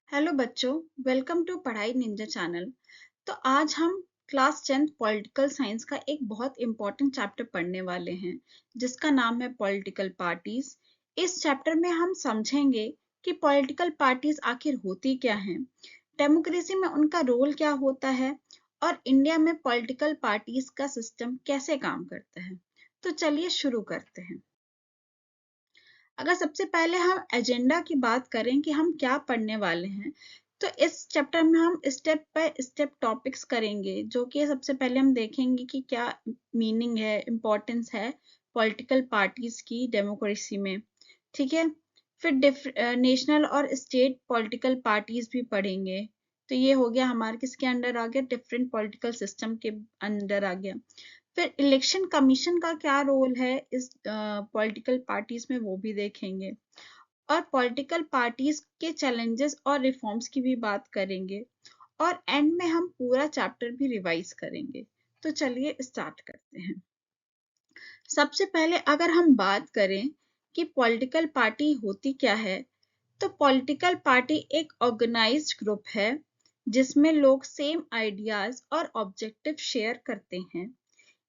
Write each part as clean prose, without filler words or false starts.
Hello बच्चों, welcome to पढ़ाई Ninja channel. तो आज हम क्लास 10th पॉलिटिकल साइंस का एक बहुत इम्पोर्टेंट चैप्टर पढ़ने वाले हैं जिसका नाम है पॉलिटिकल पार्टीज। इस चैप्टर में हम समझेंगे कि पॉलिटिकल पार्टीज आखिर होती क्या हैं, डेमोक्रेसी में उनका रोल क्या होता है और इंडिया में पॉलिटिकल पार्टीज का सिस्टम कैसे काम करता है। तो चलिए शुरू करते हैं। अगर सबसे पहले हम एजेंडा की बात करें कि हम क्या पढ़ने वाले हैं, तो इस चैप्टर में हम स्टेप बाय स्टेप टॉपिक्स करेंगे, जो कि सबसे पहले हम देखेंगे कि क्या मीनिंग है, इम्पोर्टेंस है पॉलिटिकल पार्टीज की डेमोक्रेसी में। ठीक है। फिर नेशनल और स्टेट पॉलिटिकल पार्टीज भी पढ़ेंगे। तो ये हो गया हमारे किसके अंडर आ गया, डिफरेंट पॉलिटिकल सिस्टम के अंडर आ गया। फिर इलेक्शन कमीशन का क्या रोल है इस पॉलिटिकल पार्टीज में, वो भी देखेंगे। और पॉलिटिकल पार्टीज के चैलेंजेस और रिफॉर्म्स की भी बात करेंगे। और एंड में हम पूरा चैप्टर भी रिवाइज करेंगे। तो चलिए स्टार्ट करते हैं। सबसे पहले अगर हम बात करें कि पॉलिटिकल पार्टी होती क्या है, तो पॉलिटिकल पार्टी एक ऑर्गेनाइज्ड ग्रुप है जिसमें लोग सेम आइडियाज और ऑब्जेक्टिव शेयर करते हैं।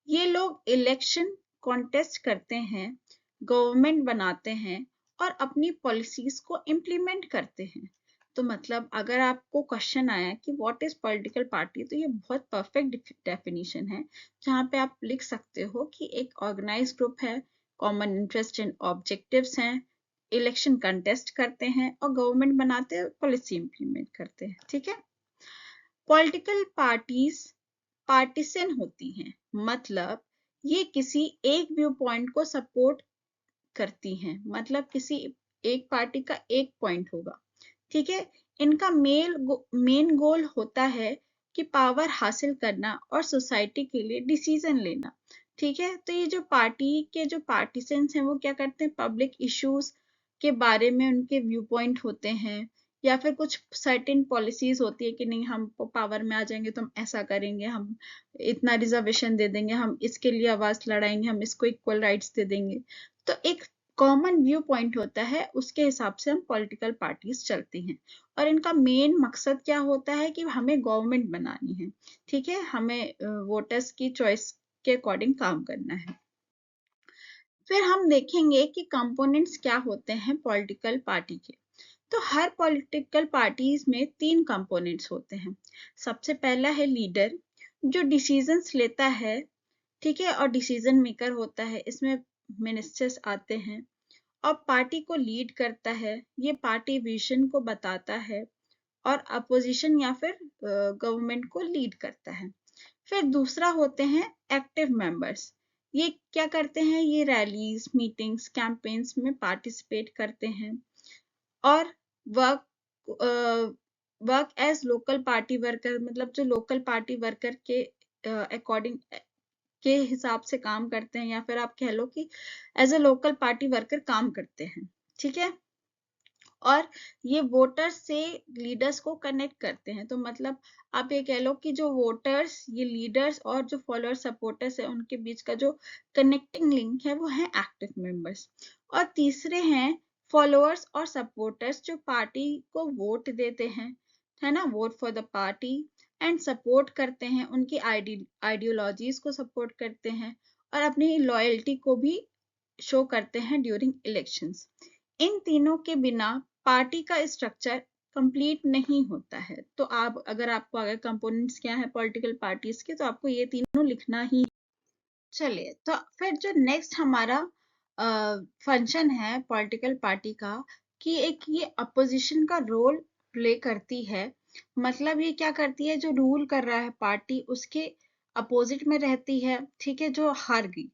ये लोग इलेक्शन कॉन्टेस्ट करते हैं, गवर्नमेंट बनाते हैं और अपनी पॉलिसीज को इम्प्लीमेंट करते हैं। तो मतलब अगर आपको क्वेश्चन आया कि व्हाट इज पॉलिटिकल पार्टी, तो ये बहुत परफेक्ट डेफिनेशन है जहाँ पे आप लिख सकते हो कि एक ऑर्गेनाइज ग्रुप है, कॉमन इंटरेस्ट एंड ऑब्जेक्टिव्स हैं, इलेक्शन कंटेस्ट करते हैं और गवर्नमेंट बनाते हैं, पॉलिसी इम्प्लीमेंट करते हैं। ठीक है। पॉलिटिकल पार्टीज पार्टीसन होती हैं, मतलब ये किसी एक व्यू पॉइंट को सपोर्ट करती हैं, मतलब किसी एक पार्टी का एक पॉइंट होगा। ठीक है। इनका मेन गोल होता है कि पावर हासिल करना और सोसाइटी के लिए डिसीजन लेना। ठीक है। तो ये जो पार्टी के जो पार्टीसन्स हैं वो क्या करते हैं, पब्लिक इश्यूज के बारे में उनके व्यू पॉइंट होते हैं, या फिर कुछ सर्टेन पॉलिसीज होती है कि नहीं, हम पावर में आ जाएंगे तो हम ऐसा करेंगे, हम इतना रिजर्वेशन दे देंगे, हम इसके लिए आवाज लड़ाएंगे, हम इसको इक्वल राइट्स दे देंगे। तो एक कॉमन व्यू पॉइंट होता है, उसके हिसाब से हम पॉलिटिकल पार्टीज चलती हैं। और इनका मेन मकसद क्या होता है कि हमें गवर्नमेंट बनानी है। ठीक है। हमें वोटर्स की चॉइस के अकॉर्डिंग काम करना है। फिर हम देखेंगे कि कंपोनेंट्स क्या होते हैं पॉलिटिकल पार्टी के। तो हर पॉलिटिकल पार्टीज में 3 कंपोनेंट्स होते हैं। सबसे पहला है लीडर, जो डिसीजंस लेता है। ठीक है। और डिसीजन मेकर होता है, इसमें मिनिस्टर्स आते हैं। और पार्टी को लीड करता है, ये पार्टी विजन को बताता है और अपोजिशन या फिर गवर्नमेंट को लीड करता है। फिर दूसरा होते हैं एक्टिव मेंबर्स। ये क्या करते हैं, ये रैलीज, मीटिंग्स, कैंपेन्स में पार्टिसिपेट करते हैं और work work as local party worker, मतलब जो लोकल पार्टी वर्कर के अकॉर्डिंग के हिसाब से काम करते हैं, या फिर आप कह लो कि as a local party worker काम करते हैं। ठीक है। और ये वोटर्स से लीडर्स को कनेक्ट करते हैं। तो मतलब आप ये कह लो कि जो वोटर्स, ये लीडर्स और जो फॉलोअर सपोर्टर्स है, उनके बीच का जो कनेक्टिंग लिंक है वो है एक्टिव मेंबर्स। और तीसरे हैं फॉलोअर्स और सपोर्टर्स, जो पार्टी को वोट देते हैं, है ना, vote for the party, and support करते हैं, उनकी आइडियोलॉजीज को सपोर्ट करते हैं और अपनी लॉयल्टी को भी शो करते हैं ड्यूरिंग इलेक्शंस। इन तीनों के बिना पार्टी का स्ट्रक्चर कंप्लीट नहीं होता है। तो आप अगर आपको अगर कंपोनेंट्स क्या है पॉलिटिकल पार्टीज के, तो आपको ये तीनों लिखना ही। चलिए, तो फिर जो नेक्स्ट हमारा फंक्शन है पॉलिटिकल पार्टी का, कि एक ये अपोजिशन का रोल प्ले करती है। मतलब ये क्या करती है, जो रूल कर रहा है पार्टी उसके अपोजिट में रहती है। ठीक है। जो हार गई,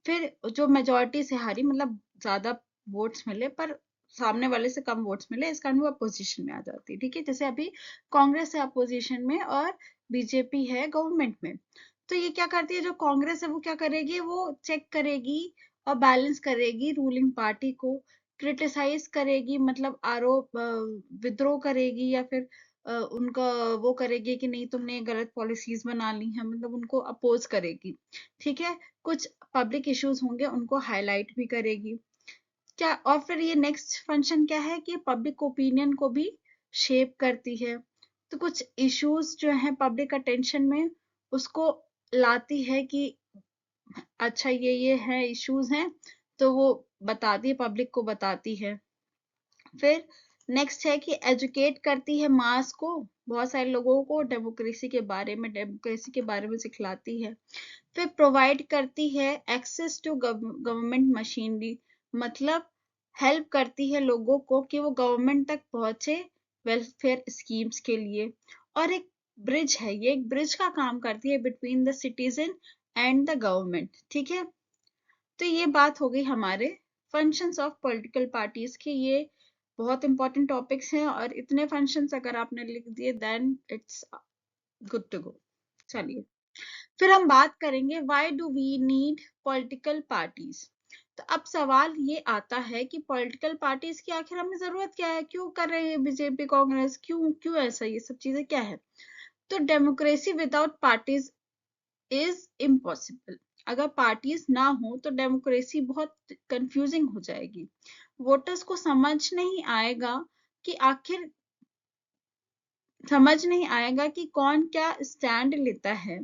फिर जो मेजोरिटी से हारी, मतलब ज्यादा वोट्स मिले पर सामने वाले से कम वोट्स मिले, इस कारण वो अपोजिशन में आ जाती है। ठीक है। जैसे अभी कांग्रेस है अपोजिशन में और बीजेपी है गवर्नमेंट में। तो ये क्या करती है, जो कांग्रेस है वो क्या करेगी, वो चेक करेगी और बैलेंस करेगी रूलिंग पार्टी को, क्रिटिसाइज करेगी, मतलब आरोप विद्रोह करेगी, या फिर उनका वो करेगी कि नहीं तुमने गलत पॉलिसीज बना ली हैं, मतलब उनको अपोज करेगी। ठीक है। कुछ पब्लिक इश्यूज होंगे उनको हाईलाइट भी करेगी। क्या, और फिर ये नेक्स्ट फंक्शन क्या है कि पब्लिक ओपिनियन को भी शेप करती है। तो कुछ इश्यूज जो हैं पब्लिक अटेंशन में उसको लाती है कि अच्छा ये है इश्यूज हैं, तो वो बताती है, पब्लिक को बताती है। फिर नेक्स्ट है कि एजुकेट करती है मास को, बहुत सारे लोगों को डेमोक्रेसी के बारे में सिखलाती है। फिर प्रोवाइड करती है एक्सेस टू गवर्नमेंट मशीनरी, मतलब हेल्प करती है लोगों को कि वो गवर्नमेंट तक पहुंचे वेलफेयर स्कीम्स के लिए। और एक ब्रिज है, ये एक ब्रिज का काम करती है between the citizen and the government. ठीक है, तो ये बात हो गई हमारे फंक्शंस ऑफ पॉलिटिकल पार्टीज की। ये बहुत इंपॉर्टेंट टॉपिक्स हैं और इतने फंक्शंस अगर आपने लिख दिए then it's good to go. चलिए फिर हम बात करेंगे why do we need political parties. तो अब सवाल ये आता है कि पॉलिटिकल पार्टीज की आखिर हमें जरूरत क्या है, क्यों कर रहे हैं बीजेपी कांग्रेस, क्यों क्यों ऐसा, ये सब चीजें क्या है। तो democracy without parties is impossible. अगर पार्टीज ना हो तो डेमोक्रेसी बहुत कंफ्यूजिंग हो जाएगी। वोटर्स को समझ नहीं आएगा कि कौन क्या स्टैंड लेता है।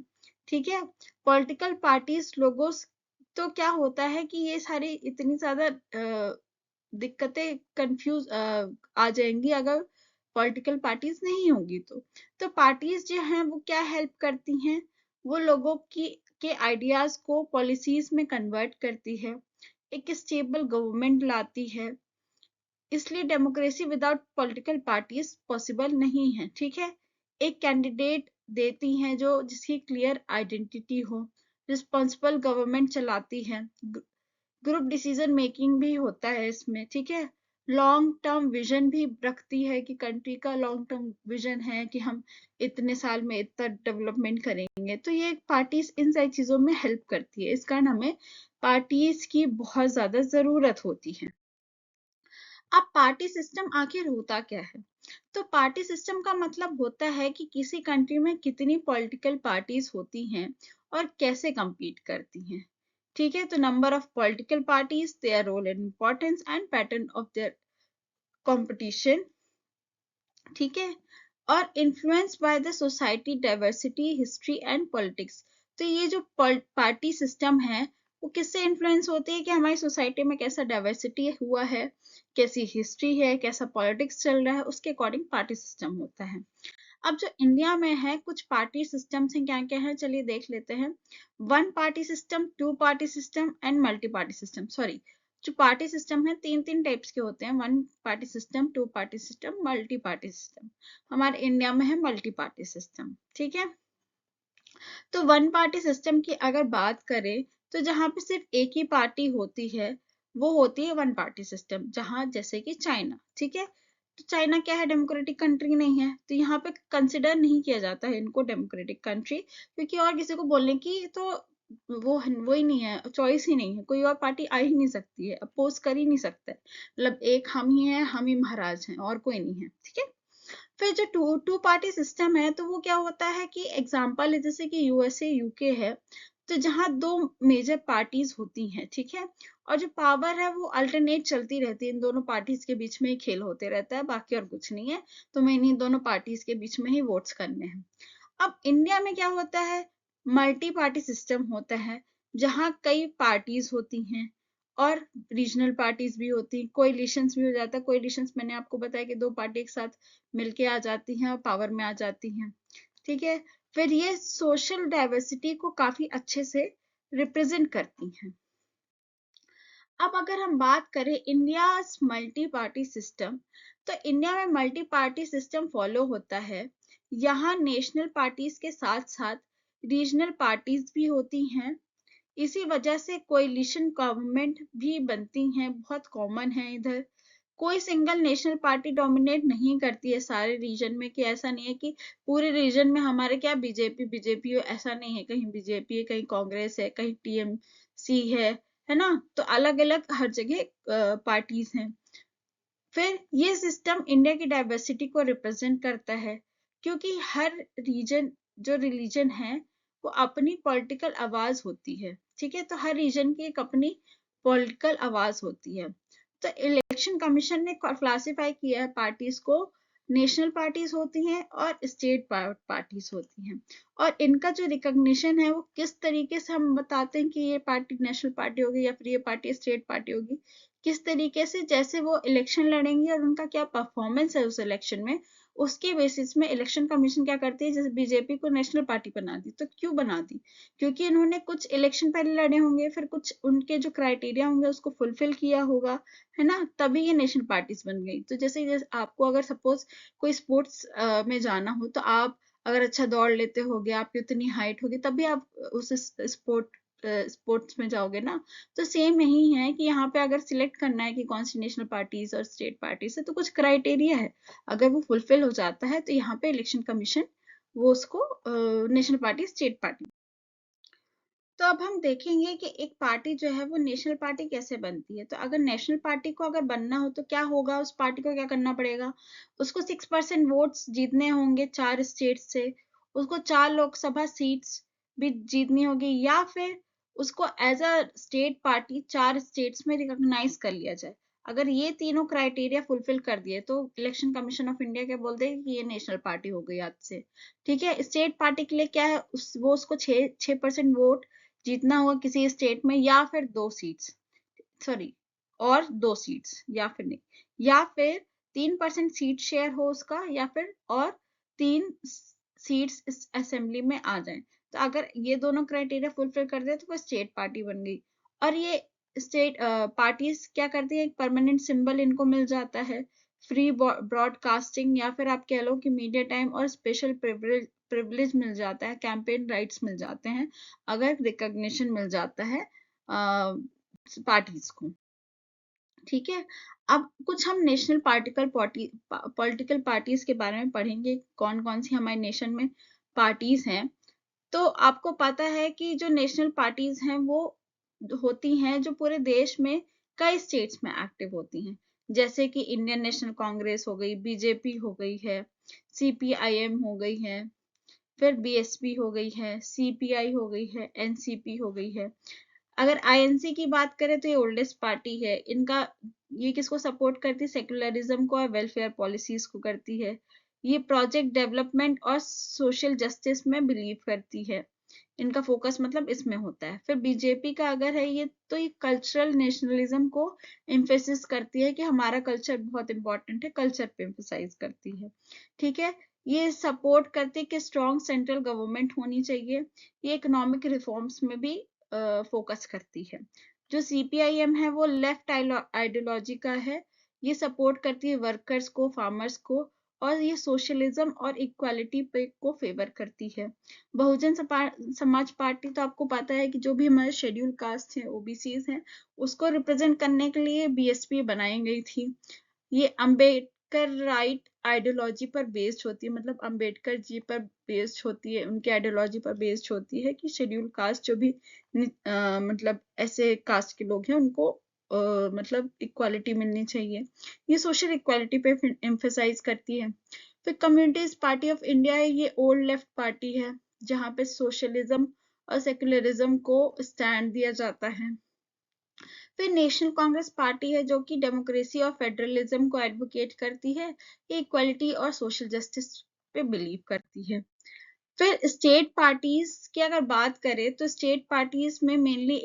ठीक है, पॉलिटिकल पार्टीज लोगों तो क्या होता है कि ये सारी इतनी ज्यादा दिक्कतें कंफ्यूज आ जाएंगी अगर पॉलिटिकल पार्टीज नहीं होगी। तो पार्टीज जो हैं वो क्या हेल्प करती हैं, वो लोगों की के आइडियाज को पॉलिसीज में कन्वर्ट करती है, एक स्टेबल गवर्नमेंट लाती है। इसलिए democracy without political parties possible नहीं है। ठीक है, एक कैंडिडेट देती हैं जो जिसकी क्लियर आइडेंटिटी हो, रिस्पॉन्सिबल गवर्नमेंट चलाती है, ग्रुप डिसीजन मेकिंग भी होता है इसमें। ठीक है, लॉन्ग टर्म विजन भी रखती है कि कंट्री का लॉन्ग टर्म विजन है कि हम इतने साल में इतना डेवलपमेंट करेंगे। तो ये पार्टीज इन सारी चीजों में हेल्प करती है, इस कारण हमें पार्टीज की बहुत ज्यादा जरूरत होती है। अब पार्टी सिस्टम आखिर होता क्या है। तो पार्टी सिस्टम का मतलब होता है कि किसी कंट्री में कितनी पॉलिटिकल पार्टीज होती हैं और कैसे compete करती हैं। ठीक है, तो number of political parties, their role and importance and pattern of their competition. ठीक है, और influence by the society, diversity, history and politics. तो ये जो पार्टी सिस्टम है वो किससे इन्फ्लुएंस होती है कि हमारी सोसाइटी में कैसा डाइवर्सिटी हुआ है, कैसी हिस्ट्री है, कैसा पॉलिटिक्स चल रहा है, उसके अकॉर्डिंग पार्टी सिस्टम होता है। अब जो इंडिया में है कुछ पार्टी सिस्टम्स हैं, क्या क्या है चलिए देख लेते हैं। One party system, two party system and multi party system. Sorry, जो पार्टी सिस्टम है तीन तीन टाइप्स के होते हैं, one party system, two party system, multi party system. हमारे इंडिया में है मल्टी पार्टी सिस्टम। ठीक है, तो वन पार्टी सिस्टम की अगर बात करें तो जहां पे सिर्फ एक ही पार्टी होती है वो होती है वन पार्टी सिस्टम, जहां जैसे कि चाइना। ठीक है, तो चाइना क्या है, डेमोक्रेटिक कंट्री नहीं है, तो यहाँ पे कंसिडर नहीं किया जाता है इनको डेमोक्रेटिक कंट्री, क्योंकि और किसी को बोलने की तो वो ही नहीं है, चॉइस ही नहीं है, कोई और पार्टी आ ही नहीं सकती है, अपोज कर ही नहीं सकता है। मतलब एक हम ही हैं, हम ही महाराज हैं और कोई नहीं है। ठीक है, फिर जो टू पार्टी सिस्टम है तो वो क्या होता है कि एग्जाम्पल है जैसे कि यूएसए यूके है, तो जहाँ दो मेजर पार्टीज होती हैं। ठीक है, और जो पावर है वो अल्टरनेट चलती रहती है, इन दोनों पार्टीज के बीच में ही खेल होते रहता है, बाकी और कुछ नहीं है। तो मैंने इन दोनों पार्टीज के बीच में ही वोट्स करने हैं। अब इंडिया में क्या होता है, मल्टी पार्टी सिस्टम होता है, जहाँ कई पार्टीज होती हैं और रीजनल पार्टीज भी होती हैं, कोएलिशंस भी हो जाता है। कोएलिशंस मैंने आपको बताया कि दो पार्टी एक साथ मिलके आ जाती हैं और पावर में आ जाती हैं। ठीक है, फिर ये सोशल डाइवर्सिटी को काफी अच्छे से रिप्रेजेंट करती हैं। अब अगर हम बात करें इंडिया मल्टी पार्टी सिस्टम, तो इंडिया में मल्टी पार्टी सिस्टम फॉलो होता है। यहाँ नेशनल पार्टीज के साथ साथ रीजनल पार्टीज भी होती हैं। इसी वजह से कोएलिशन गवर्नमेंट भी बनती हैं, बहुत कॉमन है इधर। कोई सिंगल नेशनल पार्टी डोमिनेट नहीं करती है सारे रीजन में, कि ऐसा नहीं है कि पूरे रीजन में हमारे क्या बीजेपी बीजेपी हो, ऐसा नहीं है। कहीं बीजेपी है, कहीं कांग्रेस है, कहीं टीएमसी है ना। तो अलग अलग हर जगह पार्टीज हैं। फिर ये सिस्टम इंडिया की डाइवर्सिटी को रिप्रेजेंट करता है, क्योंकि हर रीजन जो रिलीजन है वो अपनी पॉलिटिकल आवाज होती है। ठीक है, तो हर रीजन की एक अपनी पॉलिटिकल आवाज होती है। तो इलेक्शन कमीशन ने क्लासिफाई किया है पार्टीज को नेशनल पार्टीज होती हैं और स्टेट पार्टीज होती हैं। और इनका जो रिकॉग्निशन है वो किस तरीके से हम बताते हैं कि ये पार्टी नेशनल पार्टी होगी या फिर ये पार्टी स्टेट पार्टी होगी, किस तरीके से, जैसे वो इलेक्शन लड़ेंगे और उनका क्या परफॉर्मेंस है उस इलेक्शन में, उसके बेसिस में इलेक्शन कमीशन क्या करती है। जैसे बीजेपी को नेशनल पार्टी बना दी, तो क्यों बना दी? क्योंकि इन्होंने कुछ इलेक्शन पहले लड़े होंगे, फिर कुछ उनके जो क्राइटेरिया होंगे उसको फुलफिल किया होगा, है ना, तभी ये नेशनल पार्टीज बन गई। तो जैसे आपको अगर सपोज कोई स्पोर्ट्स में जाना हो, तो आप अगर अच्छा दौड़ लेते होगे, आपकी उतनी हाइट होगी, तभी आप उस स्पोर्ट्स में जाओगे ना। तो सेम यही है कि यहाँ पे अगर सिलेक्ट करना है कि कौन सी नेशनल पार्टीज और स्टेट पार्टीज है, तो कुछ क्राइटेरिया है, अगर वो फुलफिल हो जाता है तो यहाँ पे इलेक्शन कमीशन वो उसको नेशनल पार्टी स्टेट पार्टी। तो अब हम देखेंगे कि एक पार्टी जो है वो नेशनल पार्टी कैसे बनती है। तो अगर नेशनल पार्टी को अगर बनना हो तो क्या होगा, उस पार्टी को क्या करना पड़ेगा, उसको 6% वोट्स जीतने होंगे 4 स्टेट से, उसको 4 लोकसभा सीट्स भी जीतनी होगी, या फिर उसको as a state party 4 states में रिकॉग्नाइज कर लिया जाए। अगर ये तीनों क्राइटेरिया फुलफिल कर दिए तो इलेक्शन कमीशन ऑफ इंडिया क्या बोल देगा कि ये नेशनल पार्टी हो गई आज से। ठीक है, स्टेट पार्टी के लिए क्या है, वो उसको 6% वोट जीतना होगा किसी स्टेट में, या फिर 2 सीट्स, सॉरी, और 2 सीट्स, या फिर नहीं, या फिर 3% सीट शेयर हो उसका, या फिर और 3 सीट्स इस असेंबली में आ जाएं। तो अगर ये दोनों क्राइटेरिया फुलफिल कर दे तो वो स्टेट पार्टी बन गई। और ये स्टेट पार्टीज क्या करती है, एक परमानेंट सिंबल इनको मिल जाता है, फ्री ब्रॉडकास्टिंग, या फिर आप कह लो कि मीडिया टाइम और स्पेशल प्रिविलेज मिल जाता है, कैंपेन राइट्स मिल जाते हैं, अगर रिकॉग्निशन मिल जाता है पार्टीज को। ठीक है, अब कुछ हम नेशनल पॉलिटिकल पार्टीज के बारे में पढ़ेंगे, कौन कौन सी हमारे नेशन में पार्टीज हैं। तो आपको पता है कि जो नेशनल पार्टीज हैं वो होती हैं जो पूरे देश में कई स्टेट्स में एक्टिव होती हैं, जैसे कि इंडियन नेशनल कांग्रेस हो गई, बीजेपी हो गई है, सीपीआईएम हो गई है, फिर बीएसपी हो गई है, सीपीआई हो गई है, एनसीपी हो गई है। अगर आईएनसी की बात करें तो ये ओल्डेस्ट पार्टी है। इनका ये किसको सपोर्ट करती है, सेक्युलरिज्म को और वेलफेयर पॉलिसीज को करती है। ये प्रोजेक्ट डेवलपमेंट और सोशल जस्टिस में बिलीव करती है, इनका फोकस मतलब इसमें होता है। फिर बीजेपी का अगर है ये, तो ये कल्चरल नेशनलिज्म को एम्फेसिस करती है कि हमारा कल्चर बहुत इंपॉर्टेंट है, कल्चर पे एम्फेसाइज करती है। ठीक है, ये सपोर्ट करती है कि स्ट्रॉन्ग सेंट्रल गवर्नमेंट होनी चाहिए। ये इकोनॉमिक रिफॉर्म्स में भी फोकस करती है। जो सीपीआईएम है वो लेफ्ट आइडियोलॉजी का है, ये सपोर्ट करती है वर्कर्स को, फार्मर्स को, और ये सोशलिज्म और इक्वालिटी पे को फेवर करती है। बहुजन समाज पार्टी, तो आपको पता है कि जो भी हमारे शेड्यूल कास्ट हैं, ओबीसीज हैं, उसको रिप्रेजेंट करने के लिए बीएसपी बनाई गई थी। ये अंबेडकर राइट आइडियोलॉजी पर बेस्ड होती है, मतलब अंबेडकर जी पर बेस्ड होती है, उनकी आइडियोलॉजी पर बेस्ड होती है कि शेड्यूल कास्ट जो भी मतलब ऐसे कास्ट के लोग हैं उनको मतलब इक्वालिटी मिलनी चाहिए। ये सोशल इक्वालिटी पे एम्फेसाइज करती है। फिर कम्युनिटीज पार्टी ऑफ इंडिया है, ये ओल्ड लेफ्ट पार्टी है जहाँ पे सोशलिज्म और सेक्युलरिज्म को स्टैंड दिया जाता है। फिर नेशनल कांग्रेस पार्टी है जो कि डेमोक्रेसी और फेडरलिज्म को एडवोकेट करती है, इक्वालिटी और सोशल जस्टिस पे बिलीव करती है। फिर स्टेट पार्टीज की अगर बात करें तो स्टेट पार्टीज में मेनली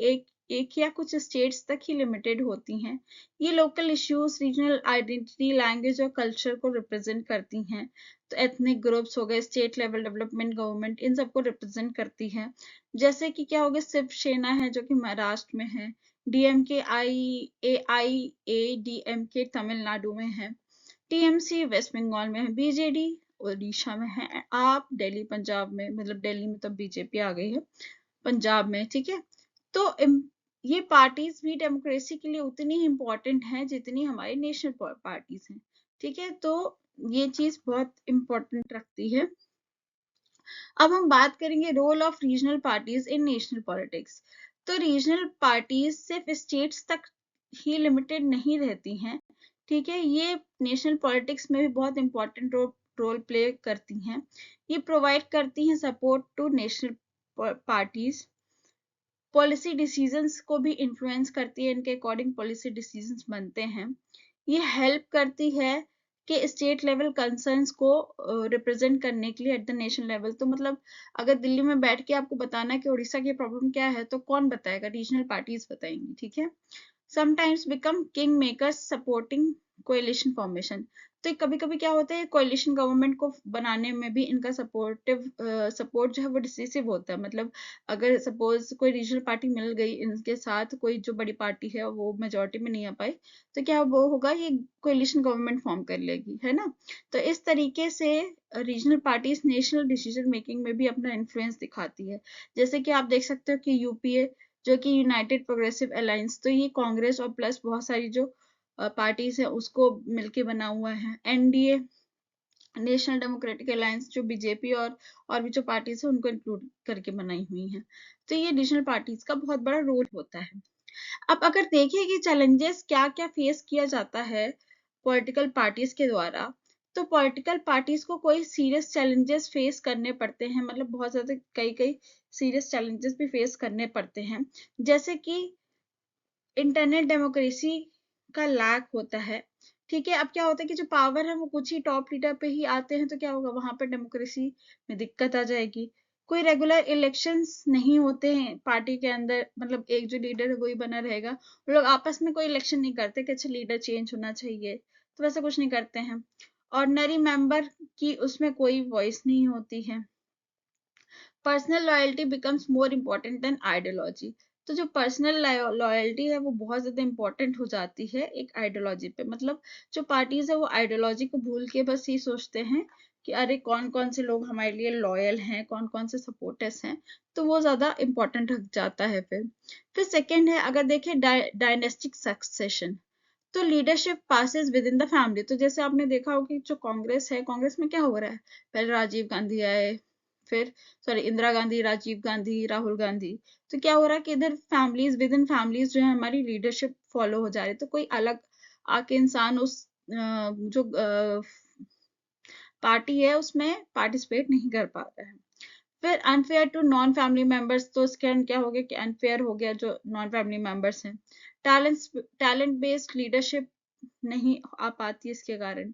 एक या कुछ स्टेट्स तक ही लिमिटेड होती हैं। ये local issues, regional identity, language और कल्चर को रिप्रेजेंट करती हैं। तो एथनिक ग्रुप्स हो गए, स्टेट लेवल डेवलपमेंट गवर्नमेंट, इन सबको रिप्रेजेंट करती है। जैसे कि क्या हो गया, शिवसेना है जो कि महाराष्ट्र में है, डीएमके AIADMK तमिलनाडु में है, टीएमसी वेस्ट बंगाल में है, बीजेडी उड़ीसा में है, आप दिल्ली पंजाब में, मतलब दिल्ली में तो बीजेपी आ गई है, पंजाब में। ठीक है, तो ये पार्टीज भी डेमोक्रेसी के लिए उतनी ही इम्पोर्टेंट हैं जितनी हमारी नेशनल पार्टीज हैं। ठीक है, तो ये चीज बहुत इम्पोर्टेंट रखती है। अब हम बात करेंगे role of regional parties in national politics. तो रीजनल पार्टीज सिर्फ स्टेट्स तक ही लिमिटेड नहीं रहती हैं। ठीक है, ये नेशनल पॉलिटिक्स में भी बहुत इंपॉर्टेंट रोल प्ले करती हैं। ये प्रोवाइड करती हैं support to national parties, policy decisions को भी इन्फ्लुएंस करती है, इनके अकॉर्डिंग पॉलिसी डिसीजंस बनते हैं। ये हेल्प करती है कि स्टेट लेवल कंसर्न्स को रिप्रेजेंट करने के लिए एट द नेशनल लेवल। तो मतलब अगर दिल्ली में बैठ के आपको बताना है कि उड़ीसा की प्रॉब्लम क्या है, तो कौन बताएगा? रीजनल पार्टीज बताएंगी, ठीक है। Sometimes become king makers supporting coalition formation. तो कभी कभी क्या होता है, कोएलिशन गवर्नमेंट को बनाने में भी इनका सपोर्ट जो है वो डिसिसिव होता है। मतलब अगर सपोज कोई रीजनल पार्टी मिल गई, इनके साथ कोई जो बड़ी पार्टी है वो मेजोरिटी में नहीं आ पाई, तो क्या वो होगा, ये कोएलिशन गवर्नमेंट फॉर्म कर लेगी, है ना। तो इस तरीके से regional parties national decision making में भी अपना इन्फ्लुएंस दिखाती है। जैसे कि आप देख सकते हो कि यूपीए जो कि यूनाइटेड प्रोग्रेसिव अलायंस, तो ये कांग्रेस और प्लस बहुत सारी जो पार्टीज है उसको मिलके बना हुआ है। एनडीए नेशनल डेमोक्रेटिक अलायंस जो बीजेपी और भी जो पार्टीज है उनको इंक्लूड करके बनाई हुई है। तो ये रीजनल पार्टीज का बहुत बड़ा रोल होता है। अब अगर देखिए कि चैलेंजेस क्या क्या फेस किया जाता है पॉलिटिकल पार्टीज के द्वारा, तो पॉलिटिकल पार्टीज को कोई सीरियस चैलेंजेस फेस करने पड़ते हैं, मतलब बहुत ज्यादा कई कई सीरियस चैलेंजेस भी फेस करने पड़ते हैं। जैसे कि इंटरनेट डेमोक्रेसी का लैक होता है, ठीक है। अब क्या होता है कि जो पावर है वो कुछ ही टॉप लीडर पे ही आते हैं, तो क्या होगा, वहां पर डेमोक्रेसी में दिक्कत आ जाएगी। कोई रेगुलर इलेक्शंस नहीं होते हैं पार्टी के अंदर, मतलब एक जो लीडर है वही बना रहेगा। वो लोग आपस में कोई इलेक्शन नहीं करते कि अच्छा लीडर चेंज होना चाहिए, तो वैसा कुछ नहीं करते हैं। ऑर्डिनरी मेंबर की उसमें कोई वॉइस नहीं होती है। Personal loyalty becomes more important then ideology. तो जो पर्सनल लॉयल्टी है वो बहुत ज्यादा इंपॉर्टेंट हो जाती है एक आइडियोलॉजी पे। मतलब जो पार्टीज है वो आइडियोलॉजी को भूल के बस ये सोचते हैं कि अरे कौन कौन से लोग हमारे लिए लॉयल हैं, कौन कौन से सपोर्टर्स हैं, तो वो ज्यादा इंपॉर्टेंट हो जाता है। फिर सेकंड है, अगर देखें डायनेस्टिक सक्सेशन, तो leadership passes with in the family. तो जैसे आपने देखा होगा कि जो कांग्रेस है, कांग्रेस में क्या हो रहा है, पहले राजीव गांधी आए, फिर सॉरी इंदिरा गांधी, राजीव गांधी, राहुल गांधी। तो क्या हो रहा है कि इधर फैमिलीज विद इन फैमिलीज जो है हमारी लीडरशिप फॉलो हो जा रही है। तो कोई अलग आके इंसान उस जो पार्टी है उसमें पार्टिसिपेट नहीं कर पा रहा है। फिर unfair to non family members, तो इसके क्या हो गया कि अनफेयर हो गया जो नॉन फैमिली मेंबर्स हैं। टैलेंट बेस्ड लीडरशिप नहीं आ पाती इसके कारण।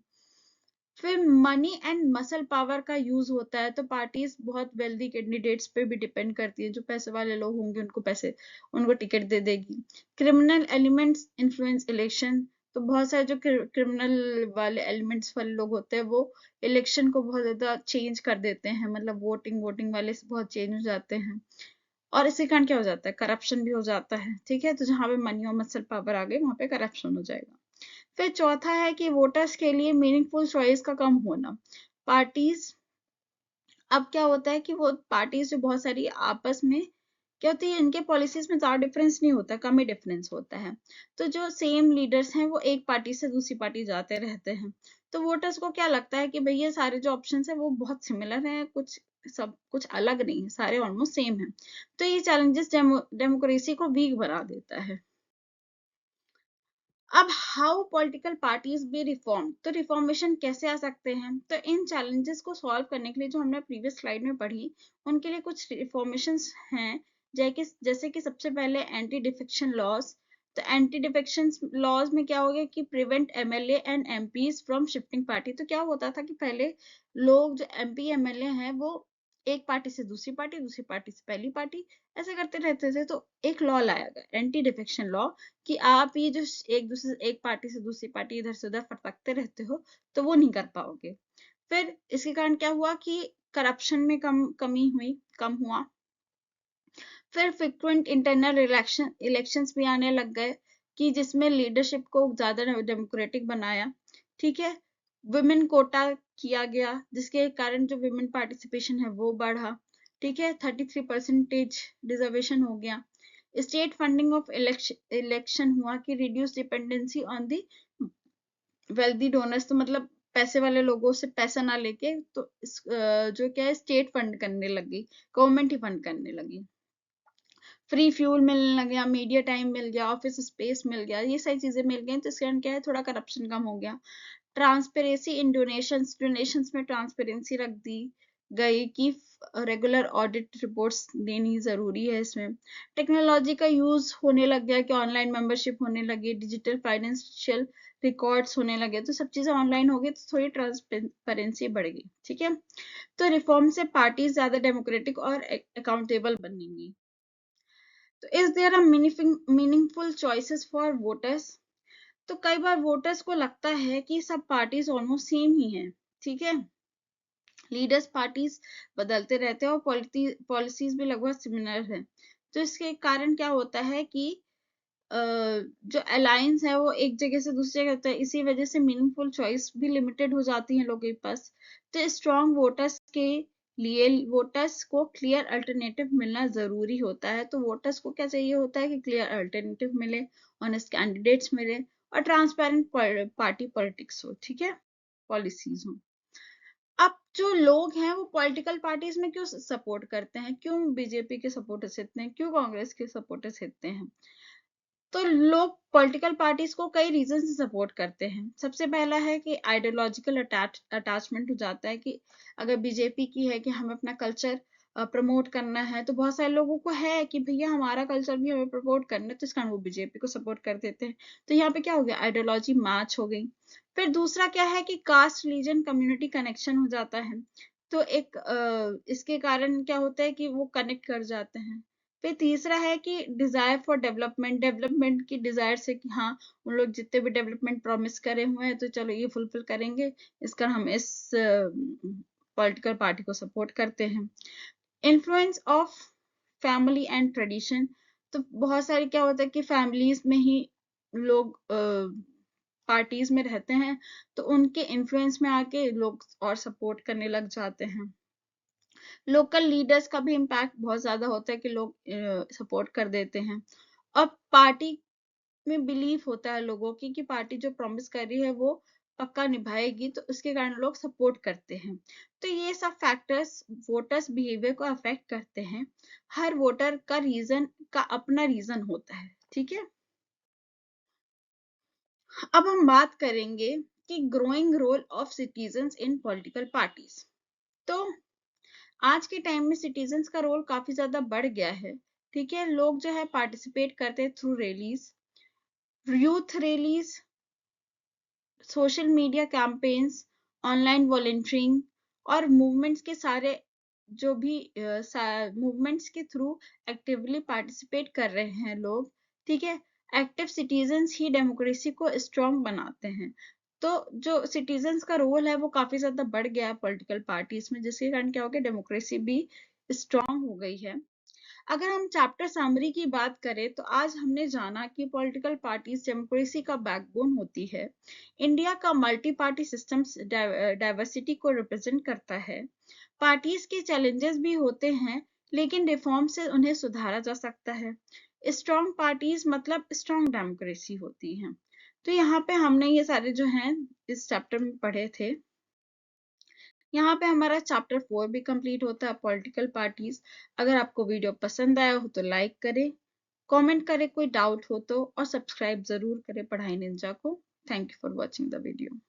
फिर मनी एंड मसल पावर का यूज होता है, तो पार्टीज बहुत वेल्दी कैंडिडेट्स पे भी डिपेंड करती है। जो पैसे वाले लोग होंगे उनको पैसे, उनको टिकट दे देगी। क्रिमिनल एलिमेंट्स इन्फ्लुएंस इलेक्शन, तो बहुत सारे जो क्रिमिनल वाले एलिमेंट्स वाले लोग होते हैं वो इलेक्शन को बहुत ज्यादा चेंज कर देते हैं। मतलब वोटिंग वोटिंग वाले से बहुत चेंज हो जाते हैं। और इसी कारण क्या हो जाता है, करप्शन भी हो जाता है, ठीक है। तो जहां पे मनी और मसल पावर आ गई वहां पे करप्शन हो जाएगा। फिर चौथा है कि वोटर्स के लिए मीनिंगफुल चॉइस का कम होना। पार्टीज, अब क्या होता है कि वो पार्टीज जो बहुत सारी आपस में क्या होती है, इनके पॉलिसीज में ज्यादा डिफरेंस नहीं होता, कम ही डिफरेंस होता है। तो जो सेम लीडर्स हैं वो एक पार्टी से दूसरी पार्टी जाते रहते हैं। तो वोटर्स को क्या लगता है कि भाई ये सारे जो ऑप्शंस है वो बहुत सिमिलर हैं, कुछ सब कुछ अलग नहीं है, सारे ऑलमोस्ट सेम है। तो ये चैलेंजेस डेमोक्रेसी को वीक बना देता है। अब how political parties B reform, तो रिफॉर्मेशन कैसे आ सकते हैं, तो इन चैलेंजेस को सॉल्व करने के लिए जो हमने प्रीवियस स्लाइड में पढ़ी, उनके लिए कुछ रिफॉर्मेशंस हैं। जैसे कि सबसे पहले एंटी डिफेक्शन लॉज। तो एंटी डिफेक्शन लॉज में क्या हो गया कि prevent MLA and MPs from shifting party. तो क्या होता था कि पहले लोग जो एमपी एमएलए हैं वो एक पार्टी से दूसरी पार्टी, दूसरी पार्टी से पहली पार्टी, ऐसे करते रहते थे। तो एक लॉ लाया गया, एंटी डिफेक्शन लॉ, कि आप ये जो एक पार्टी से दूसरी पार्टी इधर से उधर फटकते रहते हो, तो वो नहीं कर पाओगे। फिर इसके कारण क्या हुआ कि करप्शन में कमी हुई, कम हुआ। फिर फ्रिक्वेंट इंटरनल इलेक्शंस भी आने लग गए कि जिसमें लीडरशिप को ज्यादा डेमोक्रेटिक बनाया, ठीक है। वुमेन कोटा किया गया जिसके कारण जो वुमेन पार्टिसिपेशन है वो बढ़ा, ठीक है। 33% रिजर्वेशन हो गया। स्टेट फंडिंग ऑफ इलेक्शन हुआ कि reduce dependency on the wealthy donors, तो मतलब पैसे वाले लोगों से पैसा ना लेके तो जो क्या है स्टेट फंड करने लगी, गवर्नमेंट ही फंड करने लगी। फ्री फ्यूल मिलने लग गया, मीडिया टाइम मिल गया, ऑफिस स्पेस मिल गया, ये सारी चीजें मिल गई। तो इसके कारण क्या है, थोड़ा करप्शन कम हो गया। ट्रांसपेरेंसी इन डोनेशंस, डोनेशंस में ट्रांसपेरेंसी रख दी गई कि रेगुलर ऑडिट रिपोर्ट्स देनी जरूरी है इसमें। टेक्नोलॉजी का यूज होने लग गया कि ऑनलाइन मेंबरशिप होने लगी, डिजिटल फाइनेंशियल रिकॉर्ड्स होने लगे, तो सब चीजें ऑनलाइन हो गई, तो थोड़ी ट्रांसपेरेंसी बढ़ गई। ठीक है, तो रिफॉर्म से पार्टी ज्यादा डेमोक्रेटिक और अकाउंटेबल बनेंगी। तो is there a meaningful choices for voters? तो कई बार वोटर्स को लगता है कि सब पार्टीज ऑलमोस्ट सेम ही हैं। ठीक है, लीडर्स पार्टीज बदलते रहते हैं और पॉलिसीज भी लगभग सिमिलर है। तो इसके कारण क्या होता है कि जो अलायंस है वो एक जगह से दूसरी जगह होता है, इसी वजह से मीनिंगफुल चॉइस भी लिमिटेड हो जाती है लोगों के पास। तो स्ट्रॉन्ग वोटर्स के लिए वोटर्स को क्लियर अल्टरनेटिव मिलना जरूरी होता है। तो वोटर्स को क्या चाहिए होता है कि क्लियर अल्टरनेटिव मिले, ऑनेस्ट कैंडिडेट्स मिले और ट्रांसपेरेंट पार्टी पॉलिटिक्स हो। ठीक है, पॉलिसीज हो। अब जो लोग हैं वो पॉलिटिकल पार्टीज में क्यों सपोर्ट करते हैं, क्यों बीजेपी के सपोर्टर्स इतने हैं, क्यों कांग्रेस के सपोर्टर्स इतने हैं? तो लोग पॉलिटिकल पार्टीज को कई रीजन से सपोर्ट करते हैं। सबसे पहला है कि आइडियोलॉजिकल अटैचमेंट हो जाता है कि अगर बीजेपी की है कि हमें अपना कल्चर प्रमोट करना है, तो बहुत सारे लोगों को है कि भैया हमारा कल्चर भी हमें प्रमोट करना है, तो इस कारण वो बीजेपी को सपोर्ट कर देते हैं। तो यहाँ पे क्या हो गया, आइडियोलॉजी मैच हो गई। फिर दूसरा क्या है कि कास्ट, रिलीजन, कम्युनिटी कनेक्शन हो जाता है। तो एक इसके कारण क्या होता है कि वो कनेक्ट कर जाते हैं। फिर तीसरा है कि डिजायर फॉर डेवलपमेंट, डेवलपमेंट की डिजायर से कि हाँ, उन लोग जितने भी डेवलपमेंट प्रॉमिस करे हुए हैं तो चलो ये फुलफिल करेंगे, इस कारण हम इस पॉलिटिकल पार्टी को सपोर्ट करते हैं। Influence of family and tradition, तो बहुत सारे क्या होता है कि फैमिलीज में ही लोग पार्टीज में रहते हैं, तो उनके इन्फ्लुएंस में आके लोग और सपोर्ट करने लग जाते हैं। लोकल लीडर्स का भी इम्पैक्ट बहुत ज्यादा होता है कि लोग सपोर्ट कर देते हैं। और पार्टी में बिलीफ होता है लोगों की कि पार्टी जो प्रॉमिस कर रही है वो पक्का निभाएगी, तो उसके कारण लोग सपोर्ट करते हैं। तो ये सब फैक्टर्स वोटर्स बिहेवियर को अफेक्ट करते हैं। हर वोटर का अपना रीजन होता है। ठीक है, अब हम बात करेंगे कि growing role of citizens in political parties. तो आज के टाइम में सिटीजन्स का रोल काफी ज्यादा बढ़ गया है। ठीक है, लोग जो है पार्टिसिपेट करते हैं through rallies, youth rallies, social media campaigns, online volunteering और मूवमेंट्स के सारे जो भी मूवमेंट्स के थ्रू एक्टिवली पार्टिसिपेट कर रहे हैं लोग। ठीक है, एक्टिव सिटीजन्स ही डेमोक्रेसी को स्ट्रॉन्ग बनाते हैं। तो जो सिटीजन्स का रोल है वो काफी ज्यादा बढ़ गया है पॉलिटिकल पार्टीज में, जिसके कारण क्या हो गया, डेमोक्रेसी भी स्ट्रॉन्ग हो गई है। अगर हम चैप्टर समरी की बात करें तो आज हमने जाना कि पॉलिटिकल पार्टीज डेमोक्रेसी का बैकबोन होती है। इंडिया का मल्टी पार्टी सिस्टम डाइवर्सिटी को रिप्रेजेंट करता है। पार्टीज के चैलेंजेस भी होते हैं, लेकिन रिफॉर्म से उन्हें सुधारा जा सकता है। स्ट्रॉन्ग पार्टीज मतलब स्ट्रॉन्ग डेमोक्रेसी होती है। तो यहाँ पे हमने ये सारे जो हैं इस चैप्टर में पढ़े थे। यहाँ पे हमारा चैप्टर 4 भी कंप्लीट होता है, पॉलिटिकल पार्टीज। अगर आपको वीडियो पसंद आया हो तो लाइक करें, कमेंट करें कोई डाउट हो तो, और सब्सक्राइब जरूर करें पढ़ाई निंजा को। Thank you for watching the video.